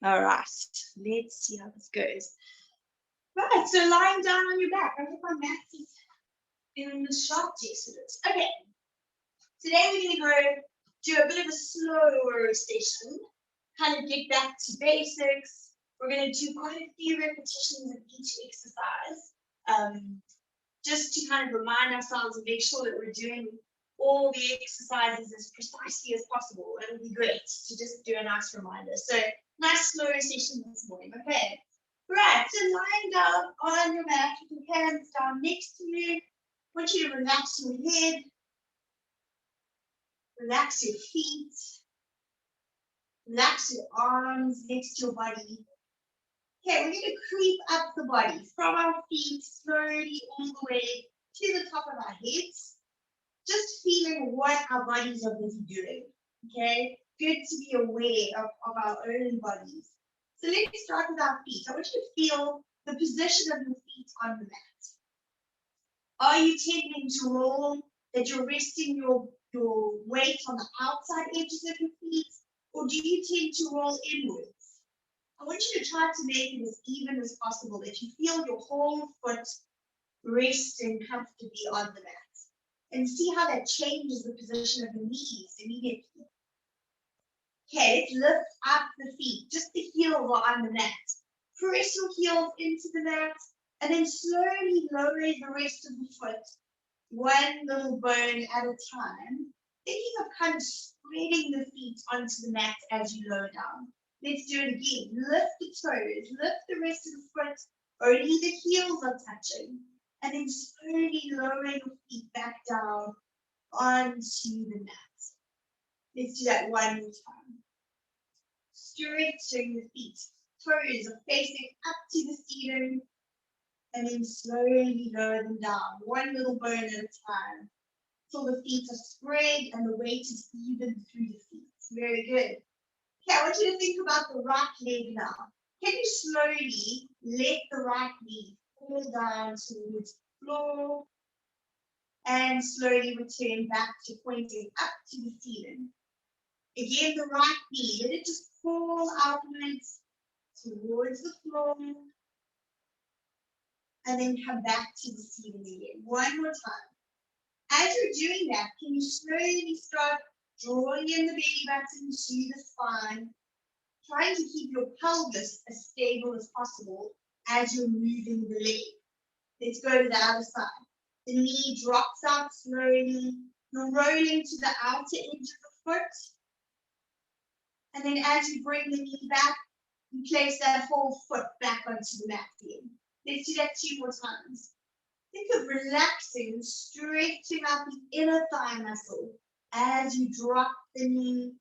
All right, let's see how this goes. Right, so lying down on your back. I hope my mat is in the shop. Yes, it is. Okay, today we're going to go do a bit of a slower session, kind of get back to basics. We're going to do quite a few repetitions of each exercise, just to kind of remind ourselves and make sure that we're doing all the exercises as precisely as possible. It'll be great to just do a nice reminder. So nice slow session this morning. Okay. Right. So lying down on your mat with your hands down next to you. I want you to relax your head. Relax your feet. Relax your arms next to your body. Okay, we're going to creep up the body from our feet slowly all the way to the top of our heads. Just feeling what our bodies are busy doing, okay? Good to be aware of our own bodies. So let's start with our feet. I want you to feel the position of your feet on the mat. Are you tending to roll, that you're resting your weight on the outside edges of your feet, or do you tend to roll inwards? I want you to try to make it as even as possible, that you feel your whole foot resting comfortably on the mat. And see how that changes the position of the knees immediately. Okay, let's lift up the feet. Just the heels are on the mat. Press your heels into the mat, and then slowly lower the rest of the foot, one little bone at a time. Thinking of kind of spreading the feet onto the mat as you lower down. Let's do it again. Lift the toes, lift the rest of the foot. Only the heels are touching. And then slowly lower your feet back down onto the mat. Let's do that one more time. Stretching the feet. Toes are facing up to the ceiling. And then slowly lower them down, one little bone at a time, till the feet are spread and the weight is even through the feet. Very good. Okay, I want you to think about the right leg now. Can you slowly let the right knee fall down towards the floor and slowly return back to pointing up to the ceiling? Again, the right knee, let it just fall outwards towards the floor and then come back to the ceiling again. One more time. As you're doing that, can you slowly start drawing in the belly button to the spine, trying to keep your pelvis as stable as possible as you're moving the leg. Let's go to the other side. The knee drops out slowly. You're rolling to the outer edge of the foot. And then as you bring the knee back, you place that whole foot back onto the mat again. Let's do that 2 more times. Think of relaxing and stretching out the inner thigh muscle as you drop the knee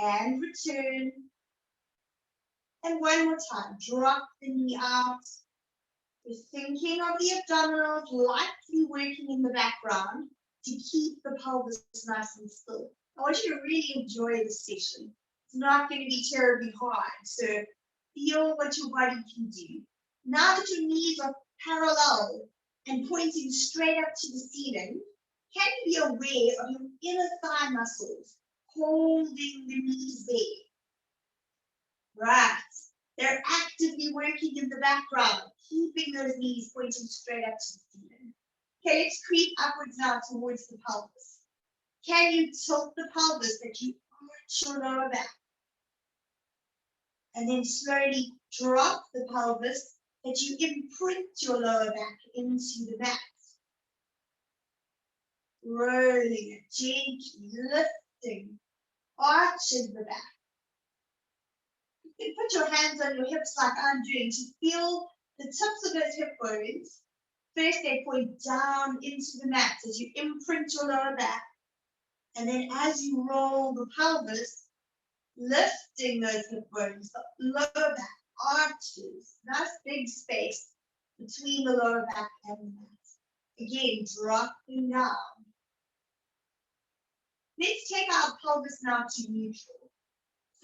and return. And one more time, drop the knee out. You're thinking of the abdominals lightly working in the background to keep the pelvis nice and still. I want you to really enjoy this session. It's not going to be terribly hard, so feel what your body can do. Now that your knees are parallel and pointing straight up to the ceiling, can you be aware of your inner thigh muscles holding the knees there? Right. They're actively working in the background, keeping those knees pointing straight up to the ceiling. Okay, let's creep upwards now towards the pelvis. Can you tilt the pelvis that you arch your lower back? And then slowly drop the pelvis that you imprint your lower back into the mat. Rolling it gently, lifting, arching the back. You can put your hands on your hips like I'm doing to feel the tips of those hip bones. First, they point down into the mat as you imprint your lower back. And then as you roll the pelvis, lifting those hip bones, the lower back arches. Nice big space between the lower back and the mat. Again, dropping down. Let's take our pelvis now to neutral.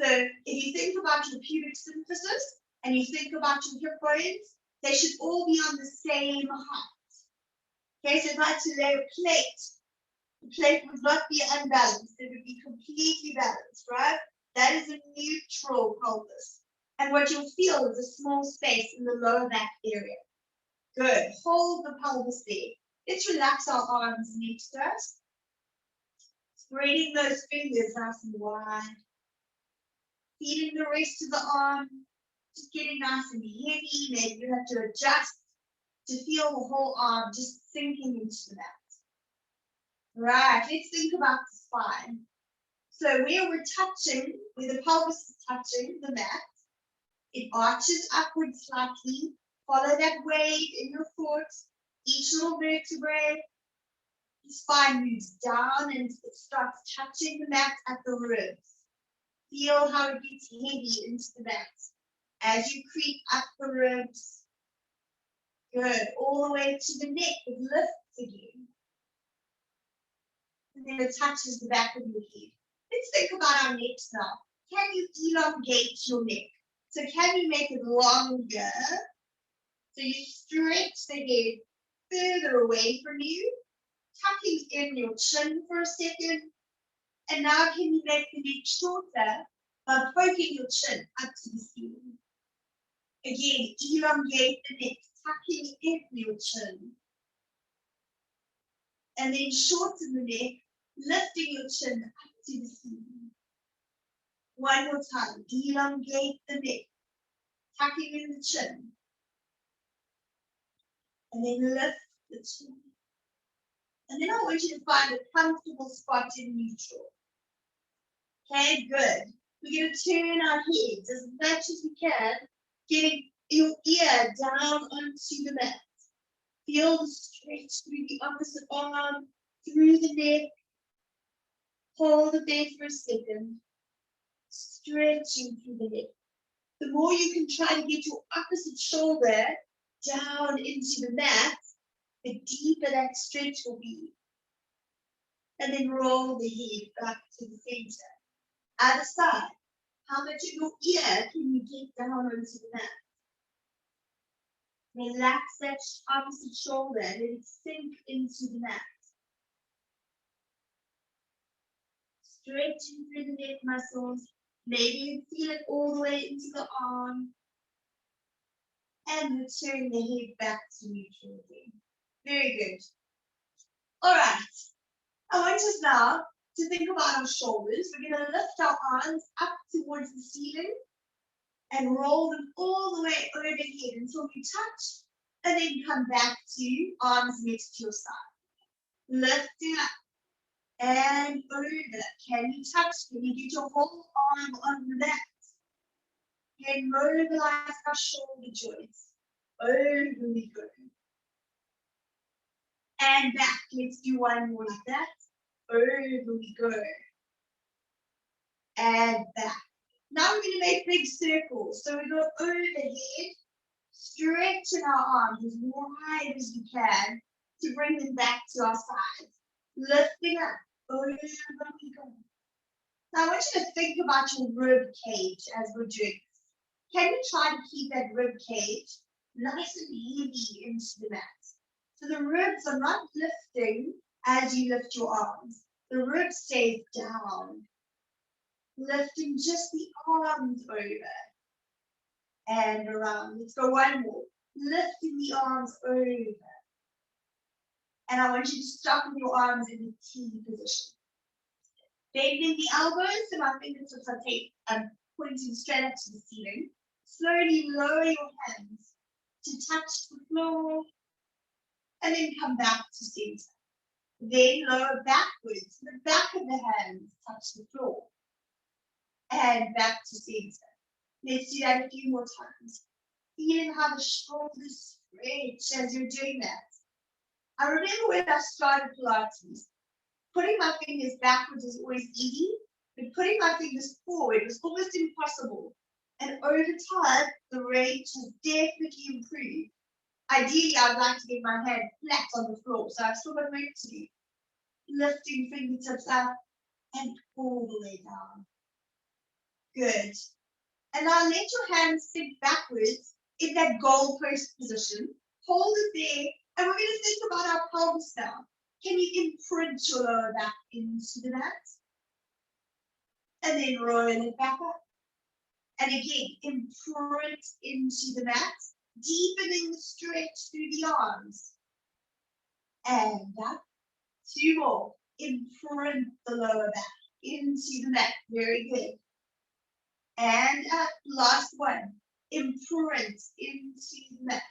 So if you think about your pubic symphysis and you think about your hip bones, they should all be on the same height. Okay, so if I had to lay a plate, the plate would not be unbalanced. It would be completely balanced, right? That is a neutral pelvis. And what you'll feel is a small space in the lower back area. Good. Hold the pelvis there. Let's relax our arms next to us. Spreading those fingers nice and wide. Feeling the rest of the arm. Just getting nice and heavy. Maybe you have to adjust to feel the whole arm just sinking into the mat. Right. Let's think about the spine. So where we're touching, where the pelvis is touching the mat, it arches upwards slightly. Follow that wave in your foot. Each little vertebrae. The spine moves down and it starts touching the mat at the ribs. Feel how it gets heavy into the mat. As you creep up the ribs. Good. All the way to the neck. It lifts again. And then it touches the back of your head. Let's think about our necks now. Can you elongate your neck? So can you make it longer? So you stretch the head further away from you, tucking in your chin for a second. And now can you make the neck shorter by poking your chin up to the ceiling? Again, elongate the neck, tucking in your chin. And then shorten the neck, lifting your chin up to the ceiling. One more time, elongate the neck, tucking in the chin. And then lift the chin. And then I want you to find a comfortable spot in neutral. Okay, good. We're going to turn our heads as much as we can, getting your ear down onto the mat. Feel the stretch through the opposite arm, through the neck. Hold it there for a second. Stretching through the neck. The more you can try to get your opposite shoulder down into the mat, the deeper that stretch will be. And then roll the head back to the center. Other side. How much of your ear can you get down onto the mat? Relax that opposite shoulder and let it sink into the mat. Stretching through the neck muscles. Maybe you feel it all the way into the arm. And return the head back to neutral again. Very good. All right. I want us now to think about our shoulders. We're going to lift our arms up towards the ceiling and roll them all the way overhead until you touch, and then come back to arms next to your side. Lifting up and over. Can you touch? Can you get your whole arm on the mat? Can mobilize our shoulder joints. Over we go. And back. Let's do one more like that. Over we go. And back. Now we're going to make big circles. So we go over the head, stretching our arms as wide as we can to bring them back to our sides. Lifting up. Over we go. Now I want you to think about your rib cage as we're doing this. Can you try to keep that rib cage nice and heavy into the mat? So the ribs are not lifting as you lift your arms. The rib stays down. Lifting just the arms over and around. Let's go one more. Lifting the arms over. And I want you to stop with your arms in the T position. Bending the elbows so my fingertips are pointing straight up to the ceiling. Slowly lower your hands to touch the floor and then come back to center. Then lower backwards. The back of the hands touch the floor. And back to center. Let's do that a few more times. Feeling how the shoulders stretch as you're doing that. I remember when I started Pilates, putting my fingers backwards is always easy, but putting my fingers forward was almost impossible. And over time, the range has definitely improved. Ideally, I'd like to get my hand flat on the floor, so I've still got work to do. Lifting fingertips up and all the way down. Good. And now let your hands sink backwards in that goalpost position. Hold it there, and we're going to think about our pelvis now. Can you imprint your lower back into the mat? and then roll it back up. And again, imprint into the mat, deepening the stretch through the arms. And up. 2 more. Imprint the lower back into the mat. Very good. And up. Last one. Imprint into the mat.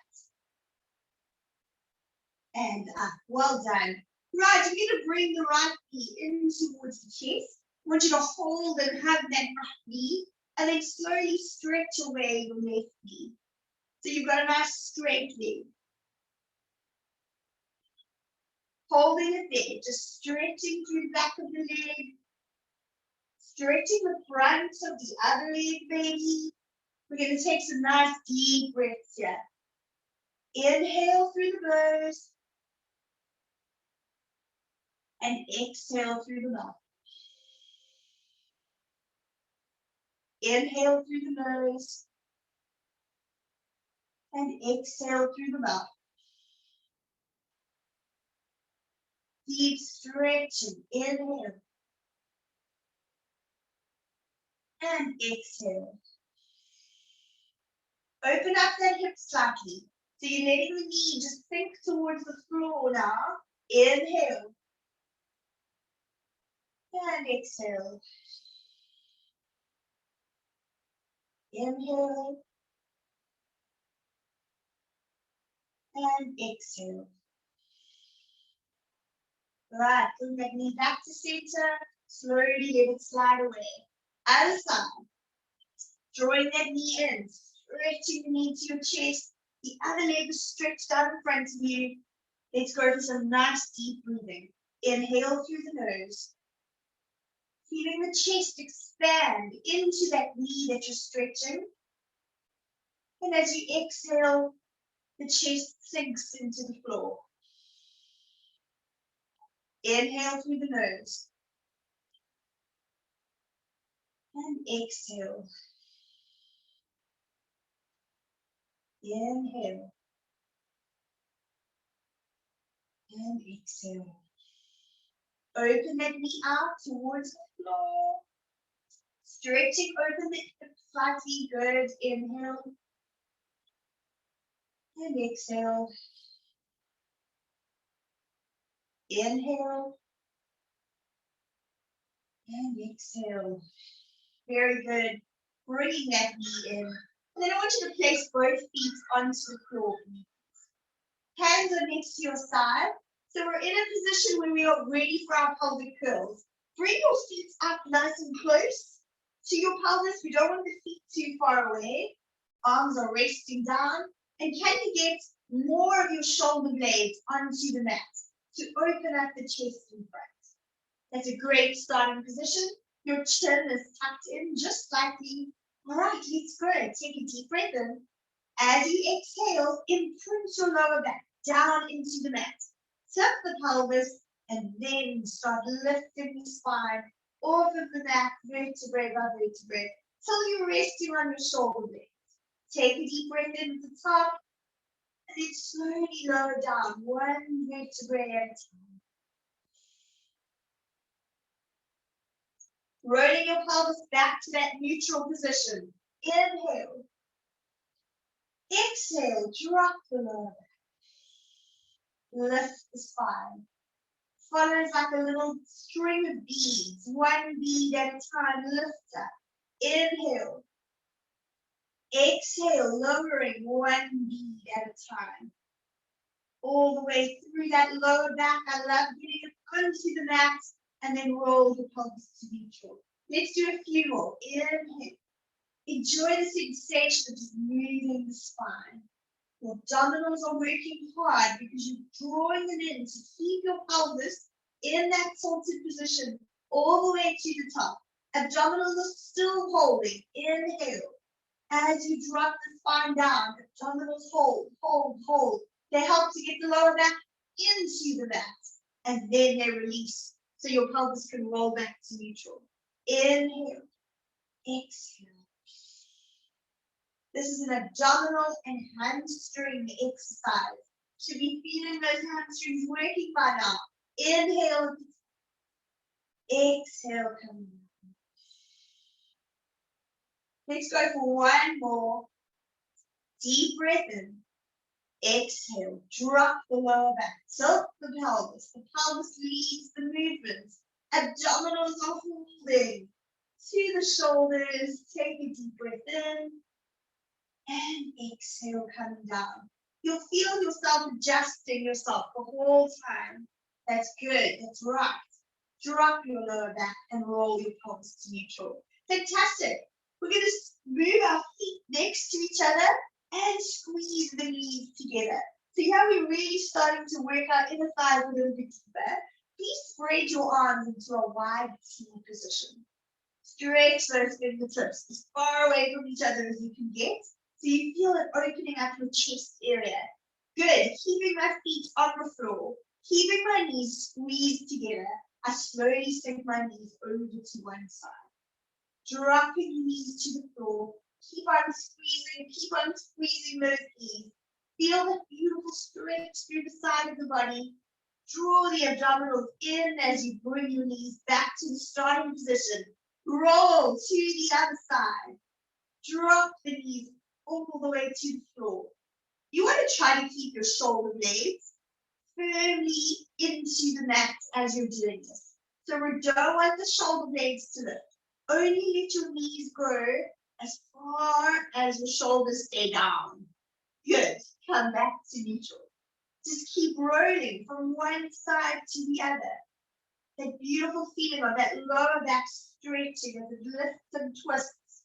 And up. Well done. Right, you're going to bring the right knee in towards the chest. I want you to hold and hug that right knee, and then slowly stretch away the left knee. So you've got a nice straight leg. Holding it there, just stretching through the back of the leg, stretching the front of the other leg, maybe. We're going to take some nice deep breaths here. Inhale through the nose, and exhale through the mouth. Inhale through the nose, and exhale through the mouth. Deep stretching. Inhale. And exhale. Open up that hip slightly. So you're letting the knee just sink towards the floor now. Inhale. And exhale. Inhale. And exhale. Right, bring that knee back to center. Slowly let it slide away. Other side. Drawing that knee in. Stretching the knee to your chest. The other leg is stretched out in front of you. Let's go for some nice deep breathing. Inhale through the nose. Feeling the chest expand into that knee that you're stretching. And as you exhale, the chest sinks into the floor. Inhale through the nose. And exhale. Inhale. And exhale. Open that knee out towards the floor. Stretching, open the hips slightly. Good. Inhale. And exhale. Inhale. And exhale. Very good. Bringing that knee in. And then I want you to place both feet onto the floor. Hands are next to your side. So we're in a position where we are ready for our pelvic curls. Bring your feet up nice and close to your pelvis. We don't want the feet too far away. Arms are resting down. And can you get more of your shoulder blades onto the mat to open up the chest in front? That's a great starting position. Your chin is tucked in just slightly. All right, let's go. Take a deep breath in. As you exhale, imprint your lower back down into the mat. Tip the pelvis and then start lifting the spine off of the mat, vertebrae by vertebrae, till you're resting on your shoulder blades. Take a deep breath in at the top and then slowly lower down one vertebrae at a time. Rolling your pelvis back to that neutral position. Inhale. Exhale, drop the lower back. Lift the spine. Follows like a little string of beads. One bead at a time. Lift up. Inhale. Exhale, lowering one bead at a time. All the way through that lower back. I love getting it onto the mat and then roll the pelvis to neutral. Let's do a few more. Inhale. Enjoy the sensation of just moving the spine. Your abdominals are working hard because you're drawing them in to keep your pelvis in that tilted position all the way to the top. Abdominals are still holding. Inhale. As you drop the spine down, abdominals hold, hold, hold. They help to get the lower back into the mat. And then they release so your pelvis can roll back to neutral. Inhale. Exhale. This is an abdominal and hamstring exercise. Should be feeling those hamstrings working by now. Inhale. Exhale, coming down. Let's go for one more. Deep breath in. Exhale. Drop the lower back. Tilt the pelvis. The pelvis leads the movement. Abdominals are holding to the shoulders. Take a deep breath in. And exhale, coming down. You'll feel yourself adjusting yourself the whole time. That's good. That's right. Drop your lower back and roll your pelvis to neutral. Fantastic. We're going to move our feet next to each other and squeeze the knees together. So here we're really starting to work our inner thighs a little bit deeper. Please spread your arms into a wide T position. Stretch those fingertips as far away from each other as you can get. So you feel it opening up your chest area. Good. Keeping my feet on the floor. Keeping my knees squeezed together. I slowly sink my knees over to one side. Dropping the knees to the floor. Keep on squeezing those knees. Feel that beautiful stretch through the side of the body. Draw the abdominals in as you bring your knees back to the starting position. Roll to the other side. Drop the knees all the way to the floor. You want to try to keep your shoulder blades firmly into the mat as you're doing this. So we don't want the shoulder blades to lift. Only let your knees go as far as your shoulders stay down. Good. Come back to neutral. Just keep rolling from one side to the other. That beautiful feeling of that lower back stretching as it lifts and twists.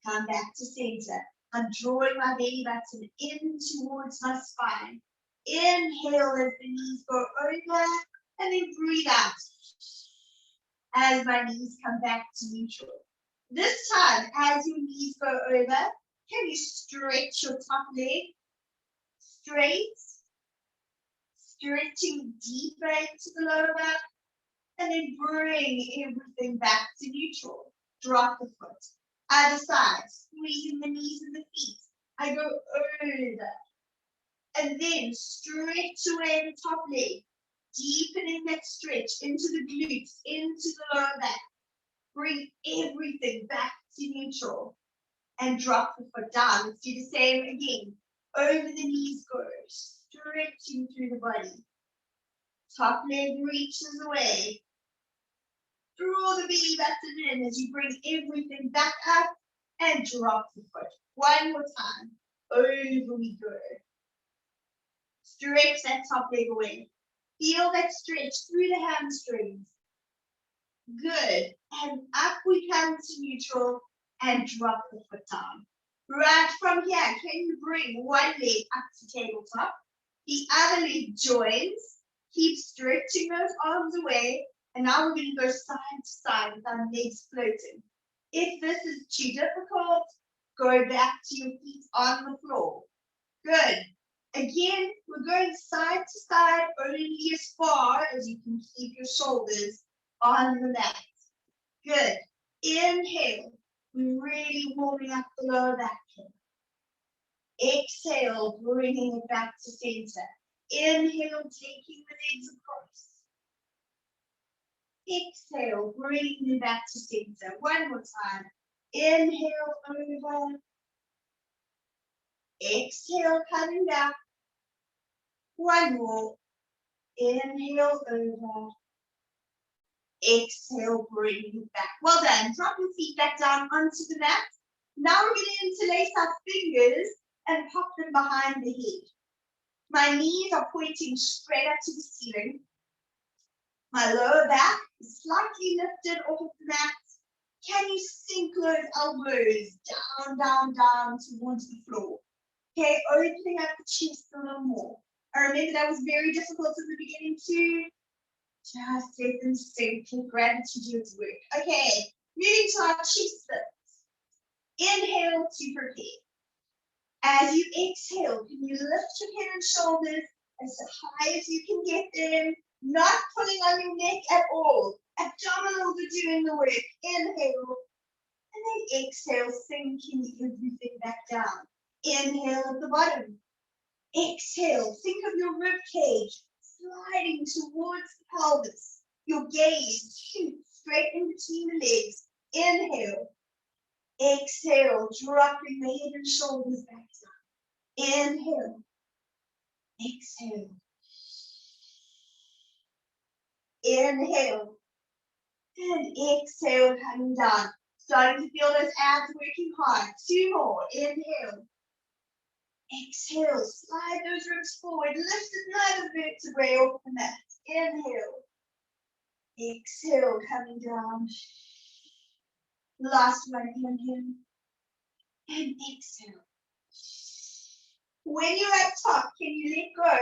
Come back to center. I'm drawing my belly button in towards my spine. Inhale as the knees go over and then breathe out as my knees come back to neutral. This time, as your knees go over, can you stretch your top leg straight, stretching deeper into the lower back, and then bring everything back to neutral. Drop the foot. Other side, squeezing the knees and the feet. I go over. And then stretch away the top leg, deepening that stretch into the glutes, into the lower back. Bring everything back to neutral and drop the foot down. Let's do the same again. Over the knees go, stretching through the body. Top leg reaches away. Draw the belly button in as you bring everything back up and drop the foot. One more time. Over we go. Stretch that top leg away. Feel that stretch through the hamstrings. Good. And up we come to neutral and drop the foot down. Right from here, can you bring one leg up to tabletop? The other leg joins. Keep stretching those arms away. And now we're going to go side to side with our legs floating. If this is too difficult, go back to your feet on the floor. Good. Again, we're going side to side only as far as you can keep your shoulders on the mat. Good. Inhale. We're really warming up the lower back here. Exhale, bringing it back to center. Inhale, taking the legs across. Exhale, bringing it back to center. One more time. Inhale, over. Exhale, coming back. One more. Inhale, over. Exhale, bring it back. Well done. Drop your feet back down onto the mat. Now we're going to interlace our fingers and pop them behind the head. My knees are pointing straight up to the ceiling. My lower back is slightly lifted off of the mat. Can you sink those elbows down, down, down towards the floor? Okay, opening up the chest a little more. I remember that was very difficult in the beginning too. Just let them sink. Gratitude to its work. Okay, moving to our chest lifts. Inhale to prepare. As you exhale, can you lift your head and shoulders as high as you can get them, not pulling on your neck at all. Abdominals are doing the work. Inhale, and then exhale, sinking everything back down. Inhale at the bottom. Exhale, think of your rib cage sliding towards the pelvis. Your gaze shoots straight in between the legs. Inhale. Exhale, dropping the head and shoulders back down. Inhale. Exhale. Inhale. And exhale, coming down. Starting to feel those abs working hard. 2 more. Inhale. Exhale. Slide those ribs forward. Lift another vertebrae off the mat. Inhale. Exhale, coming down. Last one. Inhale. And exhale. When you're at top, can you let go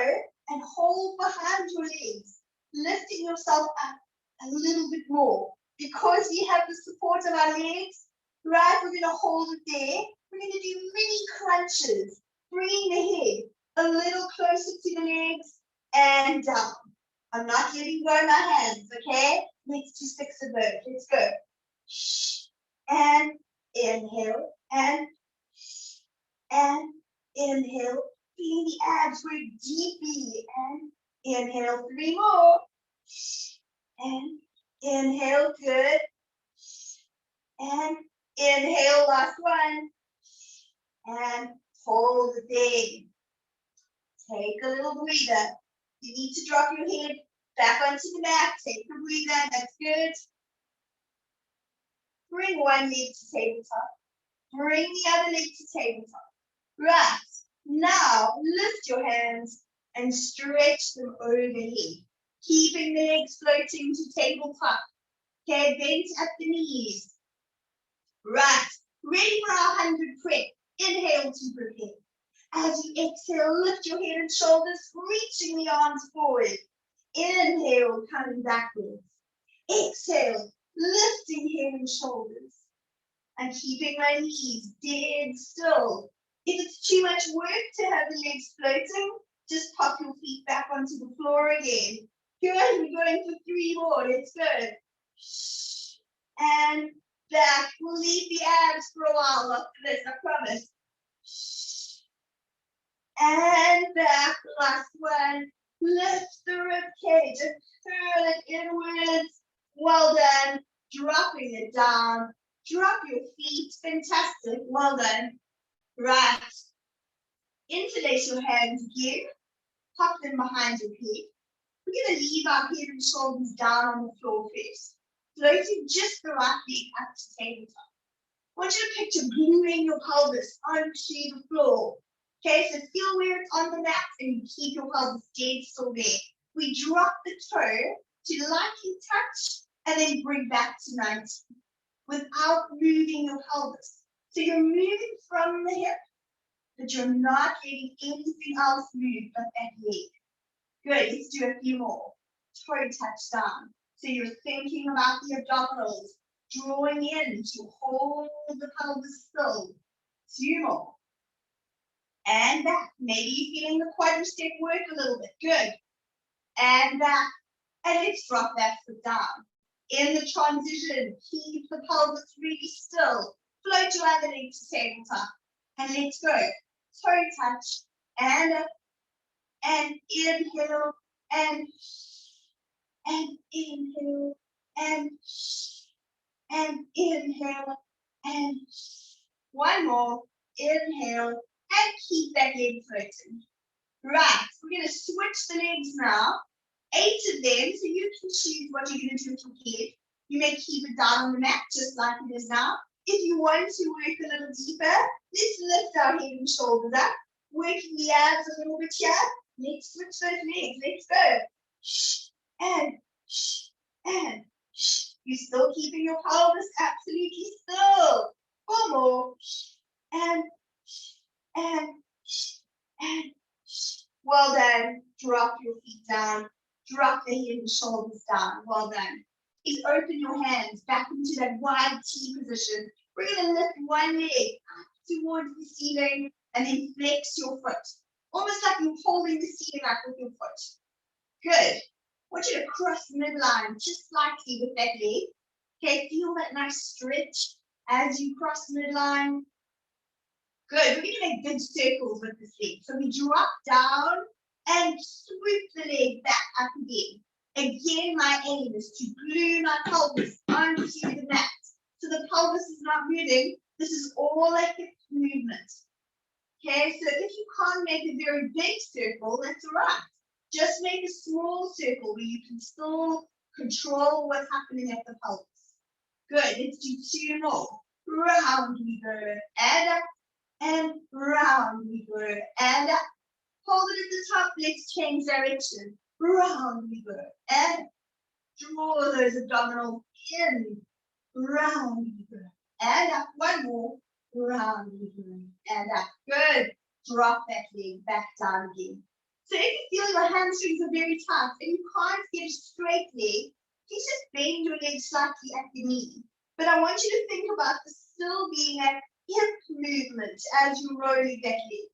and hold behind your legs, lifting yourself up a little bit more? Because we have the support of our legs, right? We're going to hold it there. We're going to do mini crunches, bringing the head a little closer to the legs and down. I'm not letting go of my hands, okay? Let's do 6 of those. Let's go. And inhale, and inhale. Feeling the abs work deeply, and inhale. 3 more. And inhale, good. And inhale, last one. And hold it there. Take a little breather. You need to drop your head back onto the mat. Take a breather, that's good. Bring one leg to tabletop. Bring the other leg to tabletop. Right, now lift your hands and stretch them overhead. Keeping the legs floating to tabletop. Okay, bent at the knees. Right, ready for our 100 prep. Inhale to prepare. As you exhale, lift your head and shoulders, reaching the arms forward. Inhale, coming backwards. Exhale, lifting head and shoulders. And keeping my knees dead still. If it's too much work to have the legs floating, just pop your feet back onto the floor again. Good, we're going for 3 more. Let's go. And back. We'll leave the abs for a while after this, I promise. And back. Last one. Lift the rib cage and curl it inwards. Well done. Dropping it down. Drop your feet. Fantastic. Well done. Right. Interlace your hands again. Pop them behind your head. We're going to leave our head and shoulders down on the floor first. Floating just the right leg up to tabletop. I want you to picture gluing your pelvis onto the floor. Okay, so feel where it's on the mat and you keep your pelvis dead still there. We drop the toe to lightly touch and then bring back to 90 without moving your pelvis. So you're moving from the hip, but you're not letting anything else move but that leg. Good, let's do a few more. Toe touch down. So you're thinking about the abdominals, drawing in to hold the pelvis still. 2 more. And back. Maybe you're feeling the quadricep work a little bit. Good. And back. And let's drop that foot down. In the transition, keep the pelvis really still. Float your other leg to tabletop. And let's go. Toe touch. And up. And inhale. And inhale. And inhale. And 1 more. Inhale. And keep that leg floating. Right, we're going to switch the legs now. 8 of them, so you can choose what you're going to do with your head. You may keep it down on the mat, just like it is now. If you want to work a little deeper, let's lift our head and shoulders up. Working the abs a little bit here. Let's switch those legs. Let's go. And. You're still keeping your pelvis absolutely still. 4 more. And. Well done. Drop your feet down. Drop the head and shoulders down. Well done. Please open your hands back into that wide T position. We're going to lift one leg up towards the ceiling and then flex your foot. Almost like you're holding the ceiling up with your foot. Good. I want you to cross the midline just slightly with that leg. Okay, feel that nice stretch as you cross the midline. Good, we're going to make good circles with this leg. So we drop down and swoop the leg back up again. Again, my aim is to glue my pelvis onto the mat. So the pelvis is not moving, This is all a hip movement. Okay, so if you can't make a very big circle, that's all right. Just make a small circle where you can still control what's happening at the pelvis. Good, let's do 2 more. Round we go, and up, and round we go, and up. Hold it at the top, let's change direction. Round we go, and draw those abdominals in. Round we go, and up. 1 more. Round we go, and up. Good. Drop that leg back down again. So if you feel your hamstrings are very tight and you can't get a straight leg, please just bend your leg slightly at the knee. But I want you to think about this still being a hip movement as you roll that leg.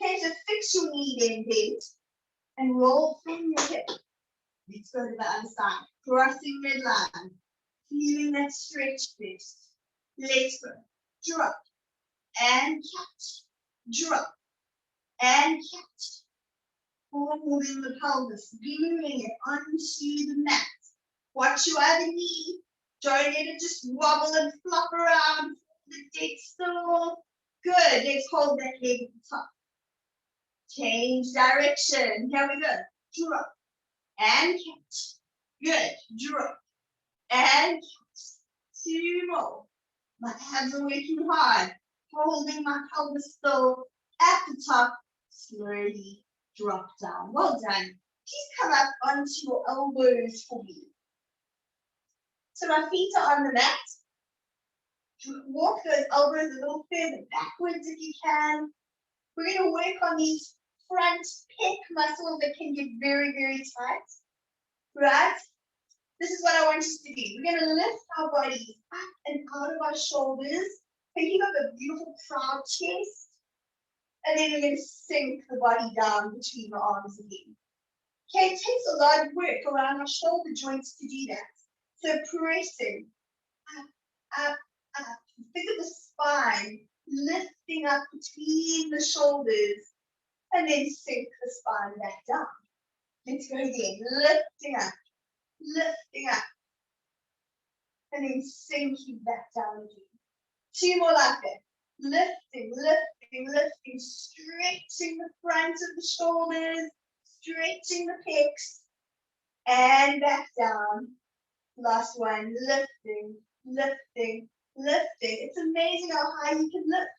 Okay, so fix your knee then, bend, and roll from your hip. Let's go to the other side. Crossing midline. Feeling that stretch first. Let's go. Drop. And catch. Drop. And catch. Holding the pelvis. Gluing it onto the mat. Watch your other knee. Don't let it just wobble and flop around. The dead still. Good. Let's hold that leg at the top. Change direction. Here we go. Drop. And catch. Good. Drop. And catch. 2 more. My abs are working hard. Holding my pelvis still at the top. Slowly drop down. Well done. Please come up onto your elbows for me. So my feet are on the mat. Walk those elbows a little further backwards if you can. We're going to work on these front pec muscles that can get very, very tight. Right? This is what I want us to do. We're going to lift our bodies up and out of our shoulders, picking up a beautiful proud chest. And then we're going to sink the body down between the arms again. Okay, it takes a lot of work around our shoulder joints to do that. So pressing up, up, up. Think of the spine lifting up between the shoulders and then sink the spine back down. Let's go again. Lifting up, and then sinking back down again. 2 more like that. Lifting, lifting, lifting, stretching the front of the shoulders, stretching the pecs, and back down. Last one, lifting, lifting, lifting. It's amazing how high you can lift.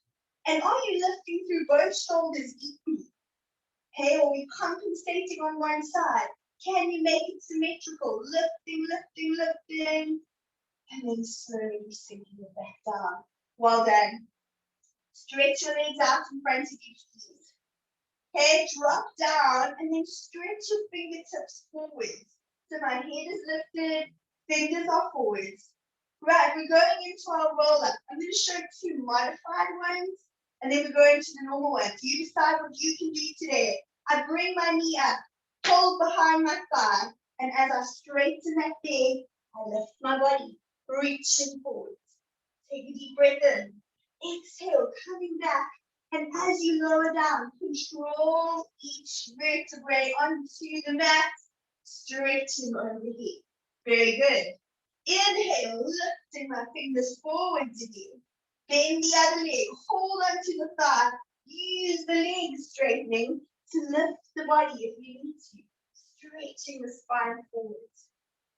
And are you lifting through both shoulders equally? Okay, or are you compensating on one side? Can you make it symmetrical? Lifting, lifting, lifting, and then slowly sinking it back down. Well done. Stretch your legs out in front of you, please. Okay, drop down and then stretch your fingertips forwards. So my head is lifted, fingers are forwards. Right, we're going into our roll-up. I'm going to show 2 modified ones, and then we're going to the normal ones. You decide what you can do today. I bring my knee up, hold behind my thigh, and as I straighten that leg, I lift my body, reaching forwards. Take a deep breath in. Exhale, coming back. And as you lower down, control each vertebrae onto the mat, stretching overhead. Very good. Inhale, lifting my fingers forwards again. Bend the other leg, hold onto the thigh. Use the leg straightening to lift the body if you need to. Stretching the spine forwards.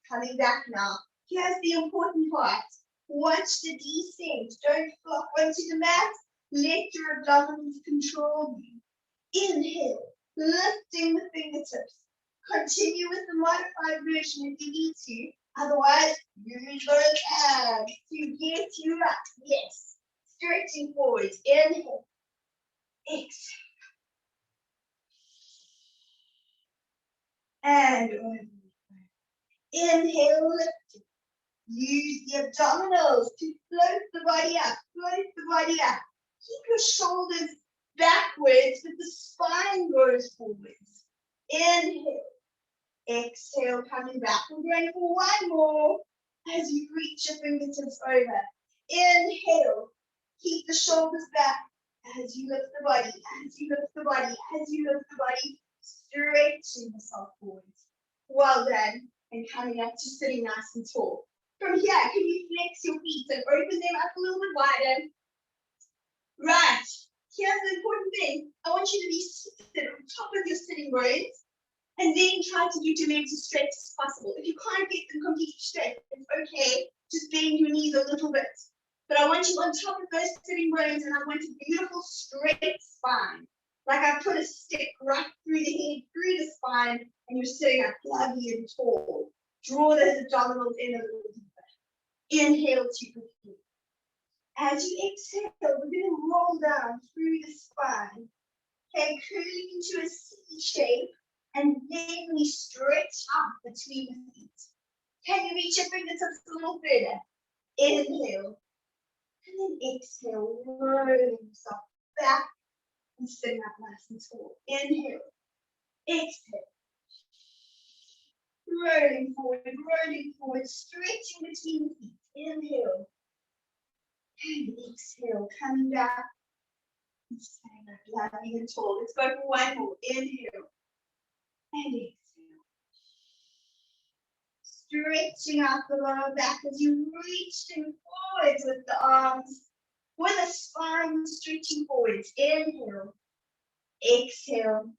Coming back now. Here's the important part. Watch the descent. Don't flop onto the mat. Let your abdominals control you. Inhale, lifting the fingertips. Continue with the modified version if you need to. Otherwise, use those abs to get you up. Yes. Stretching forwards. Inhale. Exhale. And over. Inhale, lift. Use the abdominals to float the body up. Float the body up. Keep your shoulders backwards, but the spine goes forwards. Inhale. Exhale, coming back. We're going for 1 more as you reach your fingertips over. Inhale. Keep the shoulders back as you lift the body, as you lift the body, as you lift the body. Stretching yourself forwards. Well done. And coming up to sitting nice and tall. From here, can you flex your feet and open them up a little bit wider? Right. Here's the important thing. I want you to be seated on top of your sitting bones and then try to get your legs as straight as possible. If you can't get them completely straight, it's okay. Just bend your knees a little bit. But I want you on top of those sitting bones, and I want a beautiful straight spine. Like I put a stick right through the head, through the spine, and you're sitting up lovely and tall. Draw those abdominals in a little deeper. Inhale to complete. As you exhale, we're going to roll down through the spine. Okay, curling into a C shape, and then we stretch up between the feet. Can you reach your fingertips a little further? Inhale. And then exhale, rolling yourself back and sitting up nice and tall. Inhale. Exhale. Rolling forward, stretching between the feet. Inhale. And exhale, coming back. And staying up lovely and tall. Let's go for one more. Inhale. And exhale. Stretching out the lower back as you reaching forwards with the arms, with the spine stretching forwards. Inhale. Exhale.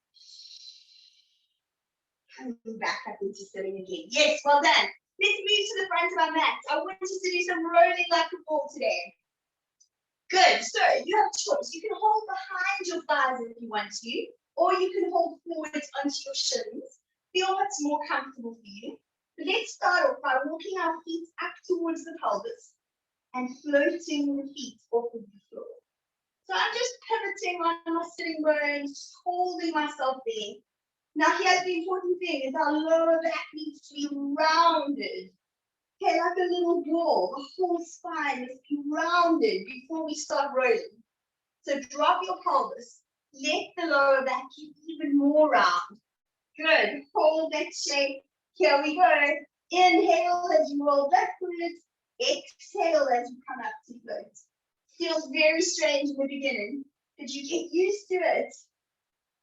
Coming back up into sitting again. Yes, well done. Let's move to the front of our mat. I want you to do some rolling like a ball today. Good. So you have a choice. You can hold behind your thighs if you want to, or you can hold forwards onto your shins. Feel what's more comfortable for you. But let's start off by walking our feet up towards the pelvis and floating the feet off of the floor. So I'm just pivoting on my sitting bones, holding myself there. Now here's the important thing, is our lower back needs to be rounded. Okay, like a little ball, the whole spine must be rounded before we start rolling. So drop your pelvis, let the lower back get even more round. Good, hold that shape. Here we go. Inhale as you roll backwards, exhale as you come up to float. Feels very strange in the beginning, but you get used to it.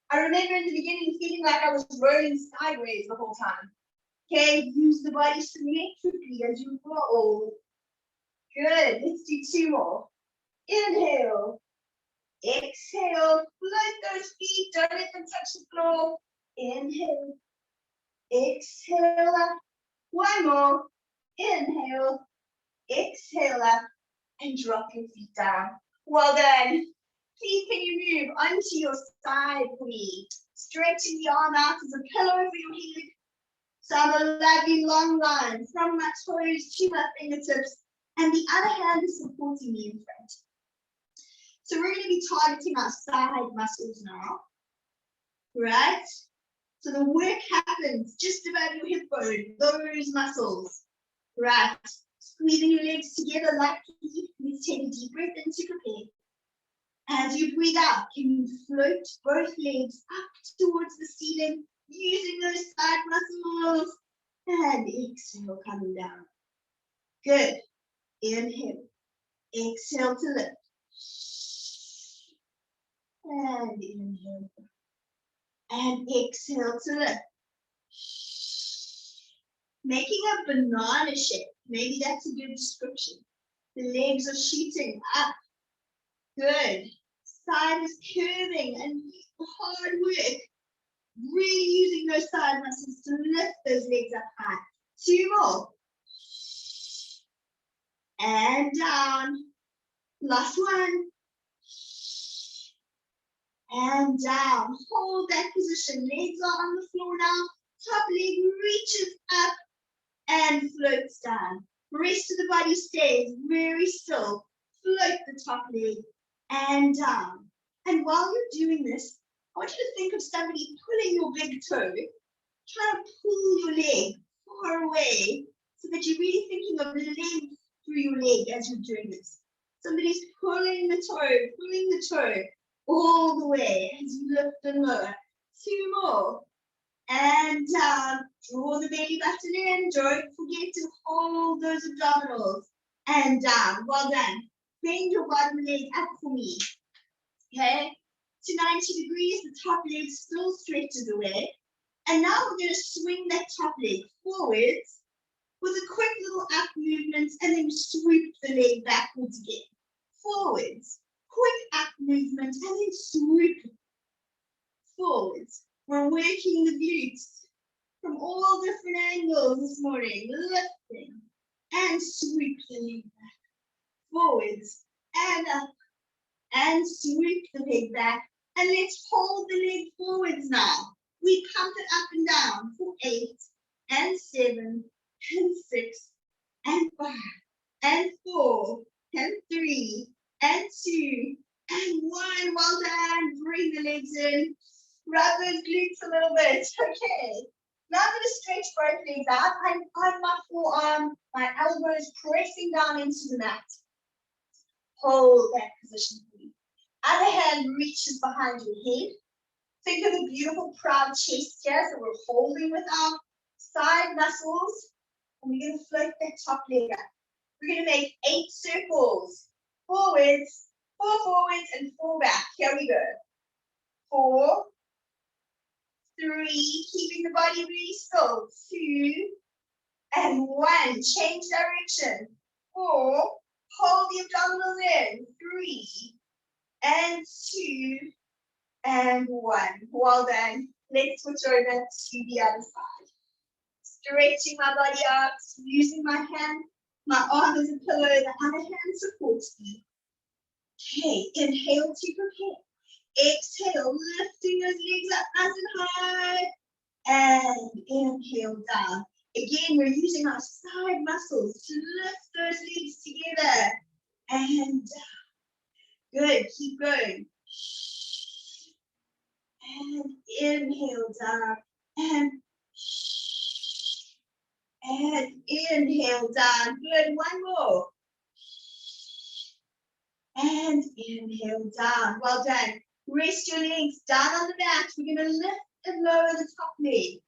I remember in the beginning feeling like I was rolling sideways the whole time. Okay, use the body symmetrically as you roll. Good, let's do two more. Inhale, exhale, float those feet, don't let them touch the floor. Inhale, exhale up. One more. Inhale, exhale up, and drop your feet down. Well done. Please can you move onto your side, please. Stretching the arm out as a pillow for your head. So I'm a lovely long line from my toes to my fingertips, and the other hand is supporting me in front. So we're going to be targeting our side muscles now, right? So the work happens just above your hip bone, those muscles, right? Squeezing your legs together lightly. Let's take a deep breath in to prepare. As you breathe out, can you float both legs up towards the ceiling, using those side muscles, and exhale, coming down. Good. Inhale. Exhale to lift. And inhale. And exhale to lift. Making a banana shape. Maybe that's a good description. The legs are shooting up. Good. Side is curving and hard work. Really using those side muscles to lift those legs up high. Two more. And down. Last one. And down. Hold that position. Legs are on the floor now. Top leg reaches up and floats down. Rest of the body stays very still. Float the top leg and down. And while you're doing this, I want you to think of somebody pulling your big toe, trying to pull your leg far away so that you're really thinking of length through your leg as you're doing this. Somebody's pulling the toe all the way as you lift and lower. Two more. And down. Draw the belly button in. Don't forget to hold those abdominals. And down. Well done. Bend your bottom leg up for me. Okay? To 90 degrees, the top leg still stretches away. And now we're going to swing that top leg forwards with a quick little up movement and then swoop the leg backwards again. Forwards. quick up movement, and then swoop forwards. We're working the glutes from all different angles this morning, lifting and swoop the leg back, forwards and up, and swoop the leg back, and let's hold the leg forwards now. We pump it up and down for 8 and 7 and 6 and 5 and 4 and 3 and 2 and 1. Well done. Bring the legs in. Rub those glutes a little bit. Okay. Now I'm going to stretch both legs out. I'm on my forearm, my elbows pressing down into the mat. Hold that position for me. Other hand reaches behind your head. Think of a beautiful proud chest here. So we're holding with our side muscles. And we're going to float that top leg up. We're going to make 8 circles. Forwards, 4 forwards, and 4 back. Here we go. 4, 3, keeping the body really still. 2, and 1. Change direction. 4, hold the abdominals in. 3, and 2, and 1. Well done. Let's switch over to the other side. Stretching my body out, using my hand, my arm as a pillow, the other hand supports me. Okay, inhale to prepare. Exhale, lifting those legs up nice and high. And inhale down. Again, we're using our side muscles to lift those legs together. And down. Good, keep going. And inhale down. And inhale down. Good, one more. And inhale down. Well done. Rest your legs down on the mat. We're going to lift and lower the top leg.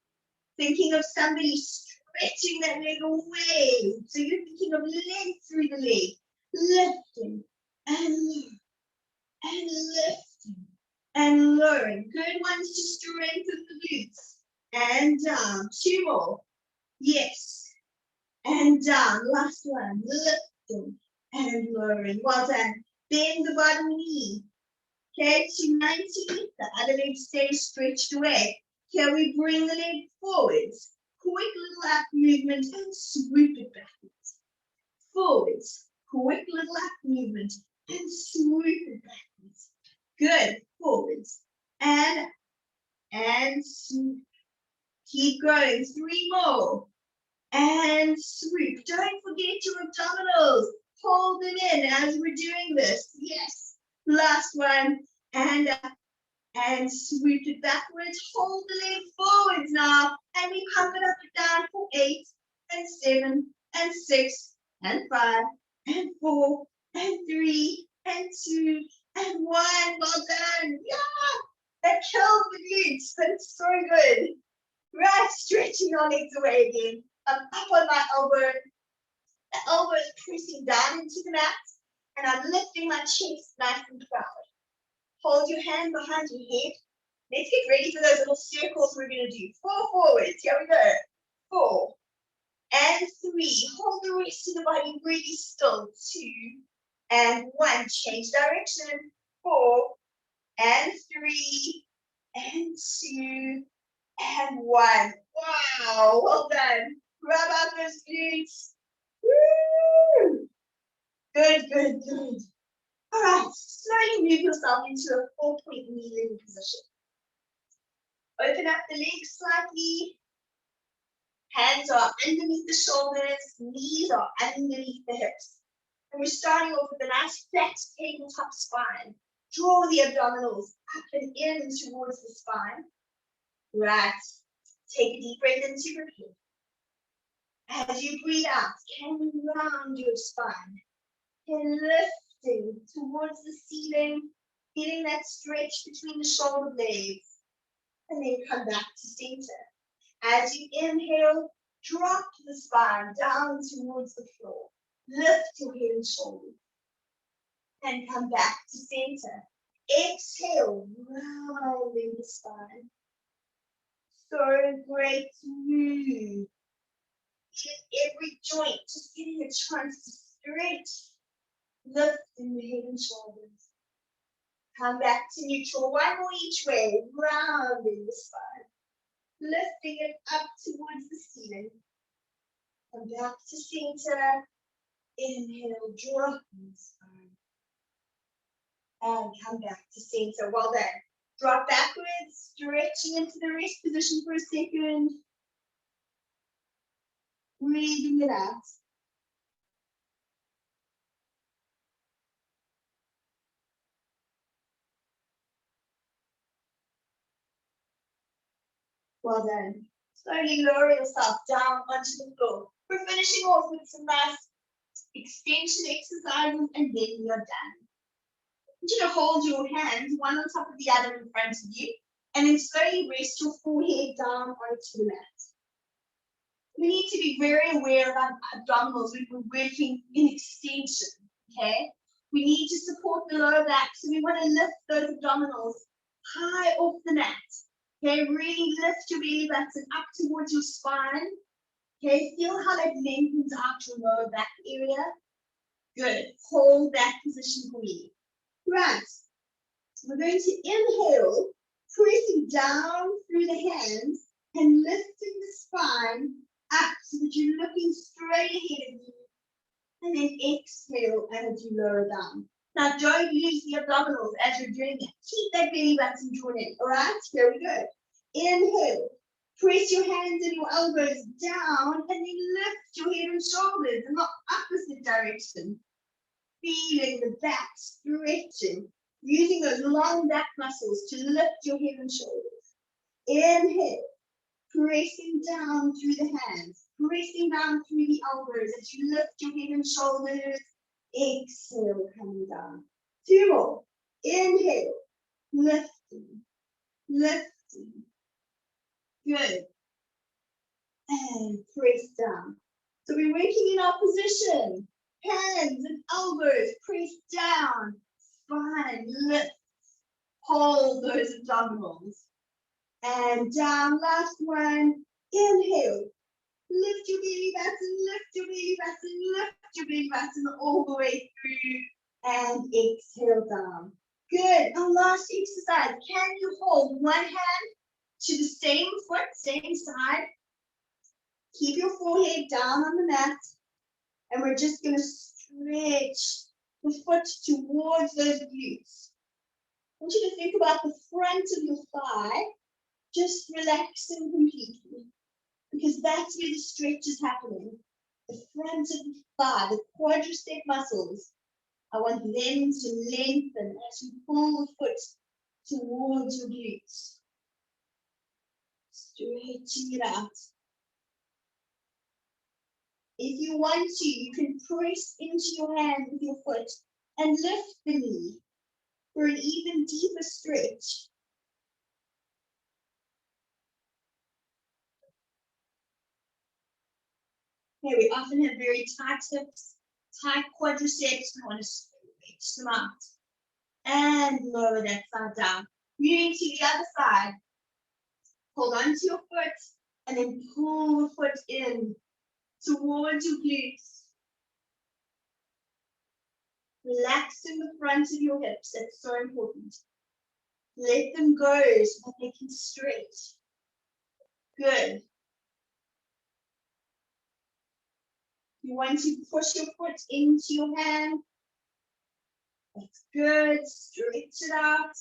Thinking of somebody stretching that leg away. So you're thinking of length through the leg. Lifting and lowering and lifting and lowering. Good ones to strengthen the glutes. And down. 2 more. Yes. And down. Last one. Lifting and lowering. Well done. Bend the bottom knee. Okay, to 90. The other leg stays stretched away. Here we bring the leg forwards. Quick little up movement and swoop it backwards. Forwards. Quick little up movement and swoop it backwards. Good. Forwards. And swoop. Keep going. 3 more. And swoop. Don't forget your abdominals. Hold them in as we're doing this. Yes. Last one. And up. And swoop it backwards. Hold the leg forwards now. And we pump it up and down for 8 and 7 and 6 and 5 and 4 and 3 and 2 and 1. Well done. Yeah. That kills the glutes. That's so good. Right. Stretching our legs away again. I'm up on my elbow. The elbow is pressing down into the mat. And I'm lifting my chest nice and proud. Hold your hand behind your head. Let's get ready for those little circles we're going to do. 4 forwards. Here we go. 4 and 3. Hold the rest of the body really still. 2 and 1. Change direction. 4 and 3 and 2 and 1. Wow. Well done. Rub out those glutes. Woo! Good, good, good. All right, slowly move yourself into a 4-point kneeling position. Open up the legs slightly. Hands are underneath the shoulders, knees are underneath the hips. And we're starting off with a nice flat tabletop spine. Draw the abdominals up and in towards the spine. Right. Take a deep breath into your head. As you breathe out, can you round your spine? And lifting towards the ceiling, getting that stretch between the shoulder blades, and then come back to center. As you inhale, drop the spine down towards the floor. Lift your head and shoulders, and come back to center. Exhale, rounding the spine. So great to move. In every joint, just getting a chance to stretch. Lifting the head and shoulders. Come back to neutral. One more each way. Rounding the spine. Lifting it up towards the ceiling. Come back to center. Inhale, drop the spine. And come back to center. Well done. Drop backwards, stretching into the rest position for a second. Breathing it out. Well done. Slowly lower yourself down onto the floor. We're finishing off with some nice extension exercises and then you're done. I want you to hold your hands one on top of the other in front of you and then slowly rest your forehead down onto the mat. We need to be very aware of our abdominals when we're working in extension, okay? We need to support the lower back, so we want to lift those abdominals high off the mat. Okay, really lift your belly button up towards your spine. Okay, feel how that lengthens out your lower back area. Good. Hold that position for me. Right. We're going to inhale, pressing down through the hands and lifting the spine up so that you're looking straight ahead of you. And then exhale as you lower down. Now don't use the abdominals as you're doing it. Keep that belly button drawn in. All right, here we go. Inhale. Press your hands and your elbows down and then lift your head and shoulders in the opposite direction. Feeling the back stretching. Using those long back muscles to lift your head and shoulders. Inhale. Pressing down through the hands. Pressing down through the elbows as you lift your head and shoulders. Exhale, coming down. Two more. Inhale. Lifting. Lifting. Good. And press down. So we're working in our position. Hands and elbows press down. Spine lift. Hold those abdominals. And down. Last one. Inhale. Lift your belly button, lift your belly button, lift your belly button all the way through. And exhale down. Good. Our last exercise. Can you hold one hand to the same foot, same side? Keep your forehead down on the mat. And we're just going to stretch the foot towards those glutes. I want you to think about the front of your thigh, just relaxing completely. Because that's where the stretch is happening. The front of the thigh, the quadricep muscles. I want them to lengthen as you pull the foot towards your glutes. Stretching it out. If you want to, you can press into your hand with your foot and lift the knee for an even deeper stretch. Okay, we often have very tight hips, tight quadriceps. We want to stretch them out and lower that side down. Moving to the other side. Hold on to your foot and then pull the foot in towards your glutes. Relaxing the front of your hips. That's so important. Let them go so that they can stretch. Good. You want to push your foot into your hand. That's good. Stretch it out.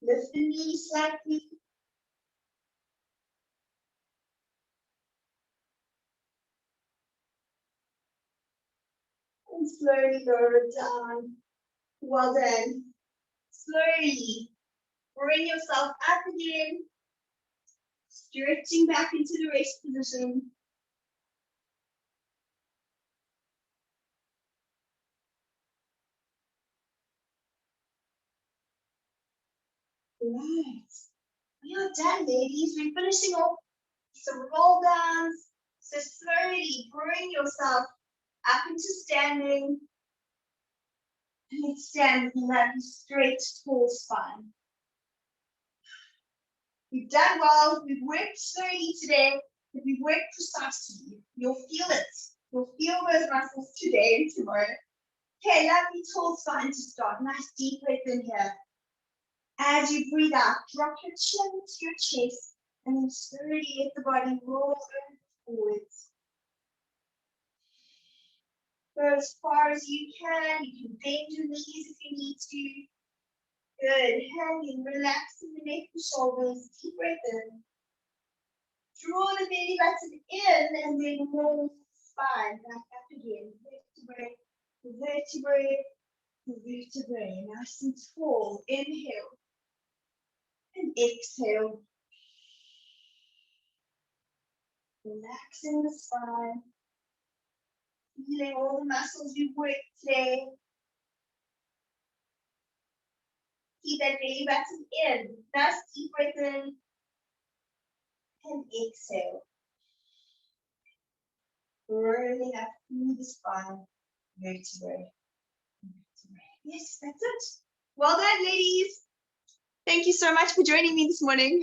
Lift the knee slightly. And slowly lower it down. Well done. Slowly bring yourself up again. Stretching back into the rest position. Right. We are done, ladies. We're finishing off some roll downs. So slowly bring yourself up into standing. And let's stand with a lovely straight, tall spine. We've done well. We've worked slowly today, but we've worked precisely. You'll feel it. You'll feel those muscles today and tomorrow. Okay, lovely tall spine to start. Nice deep breath in here. As you breathe out, drop your chin to your chest and then slowly let the body roll forwards. Go as far as you can. You can bend your knees if you need to. Good. Hanging, relaxing the neck and shoulders. Deep breath in. Draw the belly button in and then roll the spine back up again. Vertebrae, vertebrae, vertebrae. Nice and tall. Inhale. And exhale. Relaxing the spine. Feeling all the muscles you've worked today. Keep that belly button in. Nice deep breath in. And exhale. Rolling up through the spine. Vertebrae. Yes, that's it. Well done, ladies. Thank you so much for joining me this morning.